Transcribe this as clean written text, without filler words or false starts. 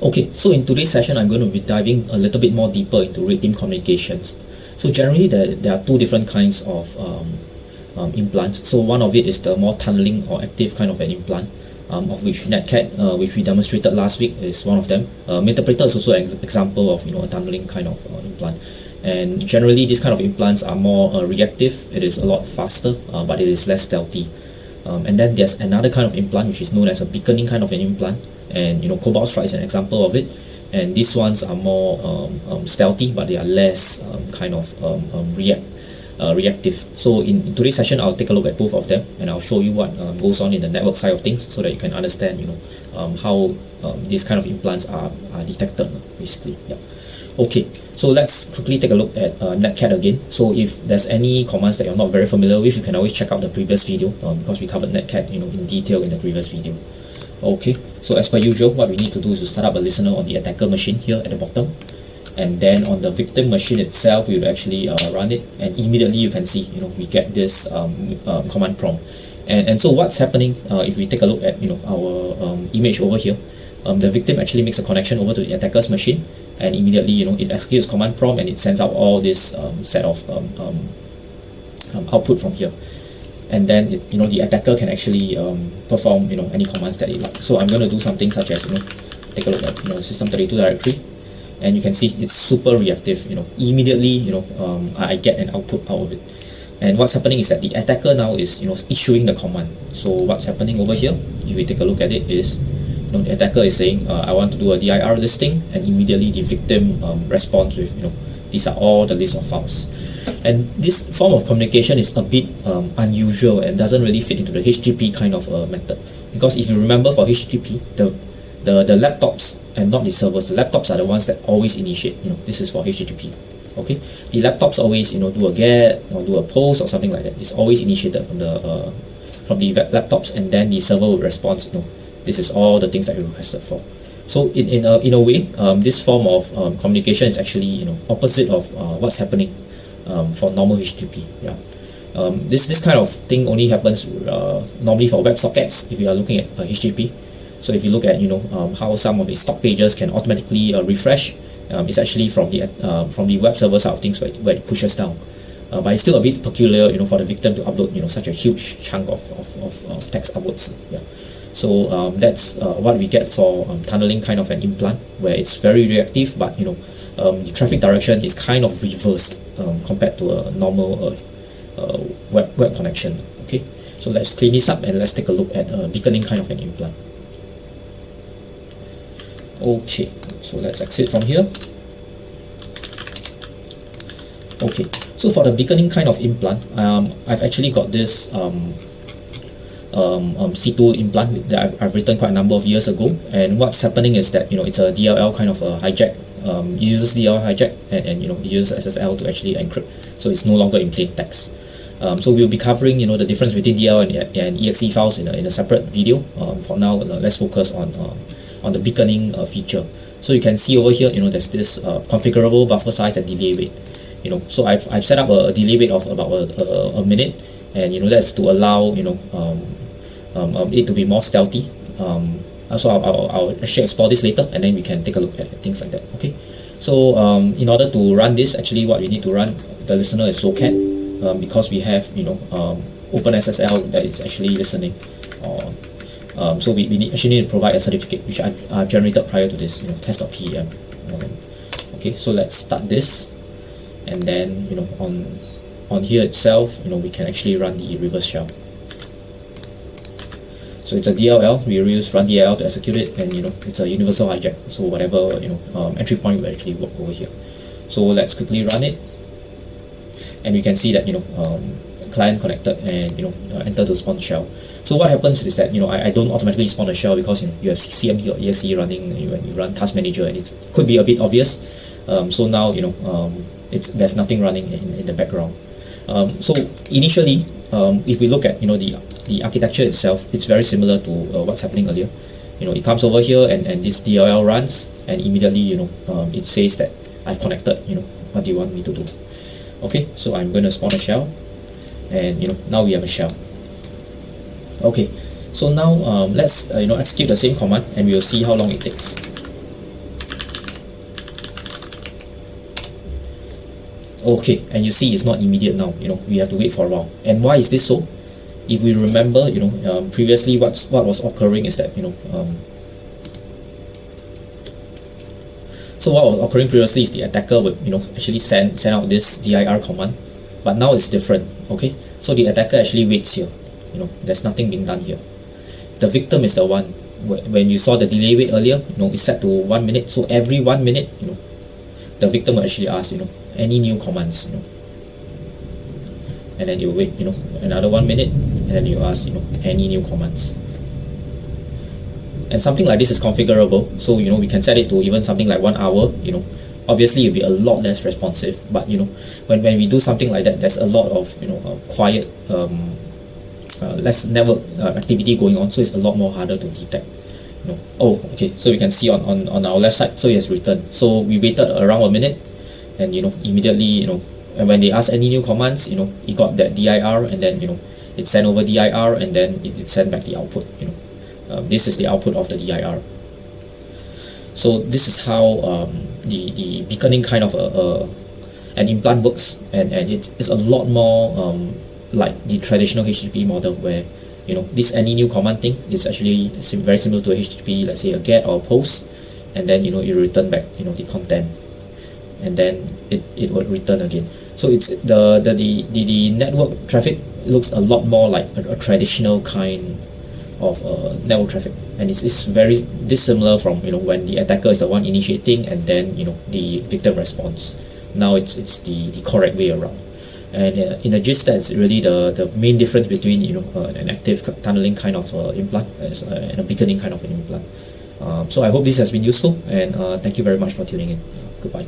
Okay, so in today's session, I'm going to be diving a little bit more deeper into red team communications. So generally, there are two different kinds of implants. So one of it is the more tunneling or active kind of an implant, of which NetCat, which we demonstrated last week, is one of them. Meterpreter is also an example of a tunneling kind of implant. And generally, these kind of implants are more reactive. It is a lot faster, but it is less stealthy. And then there's another kind of implant which is known as a beaconing kind of an implant, and cobalt strike is an example of it. And these ones are more stealthy, but they are less reactive. So in today's session, I'll take a look at both of them, and I'll show you what goes on in the network side of things, so that you can understand how these kind of implants are detected, basically. Yeah. Okay, so let's quickly take a look at NetCat again. So if there's any commands that you're not very familiar with, you can always check out the previous video, because we covered NetCat in detail in the previous video. Okay, so as per usual, what we need to do is to start up a listener on the attacker machine here at the bottom, and then on the victim machine itself, we will actually run it, and immediately you can see we get this command prompt. And so what's happening, if we take a look at our image over here, the victim actually makes a connection over to the attacker's machine, and immediately it executes command prompt, and it sends out all this set of output from here. And then the attacker can actually perform any commands that they like. So I'm going to do something such as take a look at system32 directory, and you can see it's super reactive. Immediately I get an output out of it. And what's happening is that the attacker now is issuing the command. So what's happening over here, if we take a look at it, is the attacker is saying I want to do a dir listing, and immediately the victim responds with these are all the list of files. And this form of communication is a bit unusual and doesn't really fit into the HTTP kind of method, because if you remember, for HTTP, the laptops and not the servers, the laptops are the ones that always initiate. This is for HTTP. Okay, the laptops always do a get or do a post or something like that. It's always initiated from the laptops, and then the server will respond. This is all the things that you requested for. So in a way, this form of communication is actually opposite of what's happening for normal HTTP. Yeah. This kind of thing only happens normally for WebSockets if you are looking at HTTP. So if you look at how some of the stock pages can automatically refresh, it's actually from the web server side of things where it pushes down. But it's still a bit peculiar, for the victim to upload such a huge chunk of text upwards. Yeah. So that's what we get for tunneling kind of an implant, where it's very reactive, but the traffic direction is kind of reversed compared to a normal web connection. Okay, so let's clean this up and let's take a look at beaconing kind of an implant. Okay, so let's exit from here. Okay, so for the beaconing kind of implant, I've actually got this C2 implant that I've written quite a number of years ago. And what's happening is that it's a DLL kind of a hijack. It uses DLL hijack, and it uses SSL to actually encrypt, so it's no longer in plain text. So we'll be covering the difference between DLL and exe files in a separate video. For now, let's focus on the beaconing feature. So you can see over here, there's this configurable buffer size and delay rate. So I've set up a delay rate of about a minute, and that's to allow it to be more stealthy. So I'll actually explore this later, and then we can take a look at things like that. Okay, so in order to run this, actually what we need to run the listener is loccat, because we have OpenSSL that is actually listening. So we actually need to provide a certificate which I've generated prior to this, test.pem. Okay, so let's start this, and then on here itself, we can actually run the reverse shell. So it's a DLL. We use run DLL to execute it, and it's a universal hijack. So whatever entry point will actually work over here. So let's quickly run it, and we can see that client connected, and enter to spawn shell. So what happens is that I don't automatically spawn a shell, because you have CMD or exe running when you run task manager, and it could be a bit obvious. So now there's nothing running in the background. So initially, if we look at the architecture itself, it's very similar to what's happening earlier. It comes over here, and this DLL runs, and immediately it says that I've connected. What do you want me to do? Okay, so I'm going to spawn a shell, and now we have a shell. Okay, so now let's execute the same command, and we'll see how long it takes. Okay, and you see it's not immediate now, we have to wait for a while. And why is this so? If we remember, previously what was occurring is that, so what was occurring previously is the attacker would, actually send out this dir command, but now it's different, okay? So the attacker actually waits here, there's nothing being done here. The victim is the one, when you saw the delay wait earlier, it's set to 1 minute, so every 1 minute, the victim will actually ask, any new commands, and then you wait, another 1 minute, and then you ask, any new commands. And something like this is configurable, so we can set it to even something like 1 hour. Obviously it'll be a lot less responsive, but when we do something like that, there's a lot of quiet less network activity going on, so it's a lot more harder to detect. Oh, okay, so we can see on our left side, so it has returned. So we waited around 1 minute, and immediately, and when they ask any new commands, it got that dir, and then it sent over dir, and then it sent back the output. This is the output of the dir. So this is how the beaconing kind of an implant works, and it's a lot more like the traditional HTTP model, where this any new command thing is actually very similar to a HTTP, let's say a get or a post, and then you return back the content, and then it will return again. So it's the network traffic looks a lot more like a traditional kind of network traffic, and it's very dissimilar from when the attacker is the one initiating, and then the victim responds. Now it's the correct way around. And in a gist, that's really the main difference between an active tunneling kind of implant and a beaconing kind of an implant. So I hope this has been useful, and thank you very much for tuning in. Goodbye.